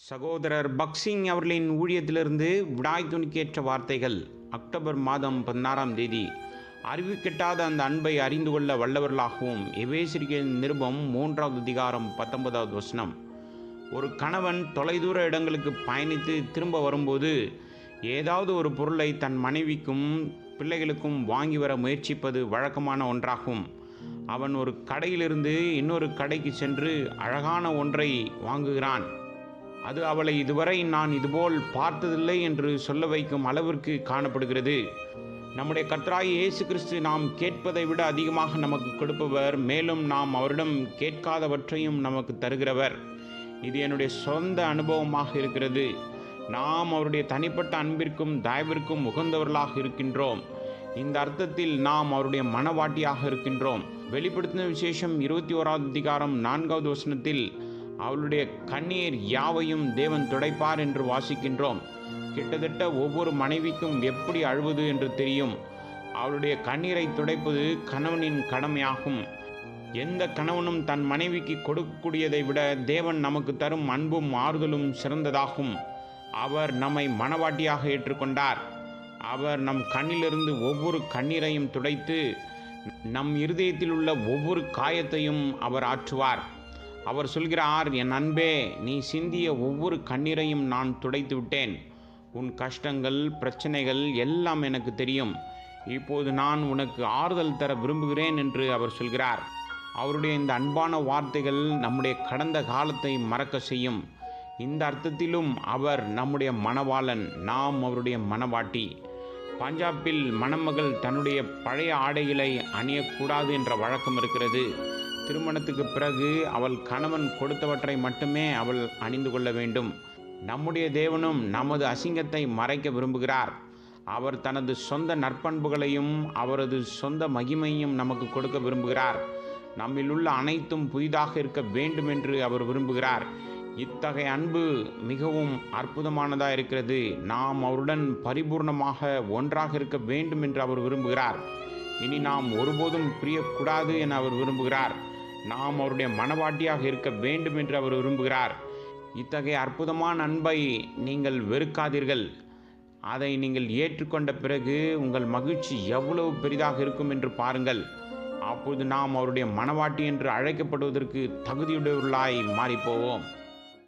சகோதரர் பக்சிங் அவர்களின் ஊழியத்திலிருந்து விடாய் துணிக்கேற்ற வார்த்தைகள். அக்டோபர் மாதம் 16ஆம் தேதி. அறிவு கெட்டாத அந்த அன்பை அறிந்து கொள்ள வல்லவர்களாகவும். எபேசியரின் நிருபம் 3வது அதிகாரம் 19வது வசனம். ஒரு கணவன் தொலைதூர இடங்களுக்கு பயணித்து திரும்ப வரும்போது ஏதாவது ஒரு பொருளை தன் மனைவிக்கும் பிள்ளைகளுக்கும் வாங்கி வர முயற்சிப்பது வழக்கமான ஒன்றாகும். அவன் ஒரு கடையிலிருந்து இன்னொரு கடைக்கு சென்று அழகான ஒன்றை வாங்குகிறான். அது அவளை இதுவரை நான் இதுபோல் பார்த்ததில்லை என்று சொல்ல வைக்கும் அளவிற்கு காணப்படுகிறது. நம்முடைய கர்த்தராகிய இயேசு கிறிஸ்து நாம் கேட்பதை விட அதிகமாக நமக்கு கொடுப்பவர், மேலும் நாம் அவரிடம் கேட்காதவற்றையும் நமக்கு தருகிறவர். இது என்னுடைய சொந்த அனுபவமாக இருக்கிறது. நாம் அவருடைய தனிப்பட்ட அன்பிற்கும் தயவிற்கும் உகந்தவர்களாக இருக்கின்றோம். இந்த அர்த்தத்தில் நாம் அவருடைய மனவாட்டியாக இருக்கின்றோம். வெளிப்படுத்தின விசேஷம் 21வது அதிகாரம் 4வது வசனத்தில் அவளுடைய கண்ணீர் யாவையும் தேவன் துடைப்பார் என்று வாசிக்கின்றோம். கிட்டத்தட்ட ஒவ்வொரு மனைவிக்கும் எப்படி அழுவது என்று தெரியும். அவளுடைய கண்ணீரை துடைப்பது கணவனின் கடமையாகும். எந்த கணவனும் தன் மனைவிக்கு கொடுக்கக்கூடியதை விட தேவன் நமக்கு தரும் அன்பும் ஆறுதலும் சிறந்ததாகும். அவர் நம்மை மனவாட்டியாக ஏற்றுக்கொண்டார். அவர் நம் கண்ணிலிருந்து ஒவ்வொரு கண்ணீரையும் துடைத்து நம் இருதயத்தில் உள்ள ஒவ்வொரு காயத்தையும் அவர் ஆற்றுவார். அவர் சொல்கிறார், என் அன்பே, நீ சிந்திய ஒவ்வொரு கண்ணீரையும் நான் துடைத்து விட்டேன். உன் கஷ்டங்கள் பிரச்சனைகள் எல்லாம் எனக்கு தெரியும். இப்போது நான் உனக்கு ஆறுதல் தர விரும்புகிறேன் என்று அவர் சொல்கிறார். அவருடைய இந்த அன்பான வார்த்தைகள் நம்முடைய கடந்த காலத்தை மறக்க செய்யும். இந்த அர்த்தத்திலும் அவர் நம்முடைய மணவாளன், நாம் அவருடைய மணவாட்டி. பஞ்சாபில் மணமகள் தன்னுடைய பழைய ஆடைகளை அணியக்கூடாது என்ற வழக்கம் இருக்கிறது. திருமணத்துக்கு பிறகு அவள் கணவன் கொடுத்தவற்றை மட்டுமே அவள் அணிந்து கொள்ள வேண்டும். நம்முடைய தேவனும் நமது அசிங்கத்தை மறைக்க விரும்புகிறார். அவர் தனது சொந்த நற்பண்புகளையும் அவரது சொந்த மகிமையும் நமக்கு கொடுக்க விரும்புகிறார். நம்மில் உள்ள அனைத்தும் புதிதாக இருக்க வேண்டும் என்று அவர் விரும்புகிறார். இத்தகைய அன்பு மிகவும் அற்புதமானதாக இருக்கிறது. நாம் அவருடன் பரிபூர்ணமாக ஒன்றாக இருக்க வேண்டும் என்று அவர் விரும்புகிறார். இனி நாம் ஒருபோதும் பிரியக்கூடாது என அவர் விரும்புகிறார். நாம் அவருடைய மனவாட்டியாக இருக்க வேண்டும் என்று அவர் விரும்புகிறார். இத்தகைய அற்புதமான அன்பை நீங்கள் வெறுக்காதீர்கள். அதை நீங்கள் ஏற்றுக்கொண்ட பிறகு உங்கள் மகிழ்ச்சி எவ்வளவு பெரிதாக இருக்கும் என்று பாருங்கள். அப்போது நாம் அவருடைய மனவாட்டி என்று அழைக்கப்படுவதற்கு தகுதியுடையவர்களாய் மாறிப்போவோம்.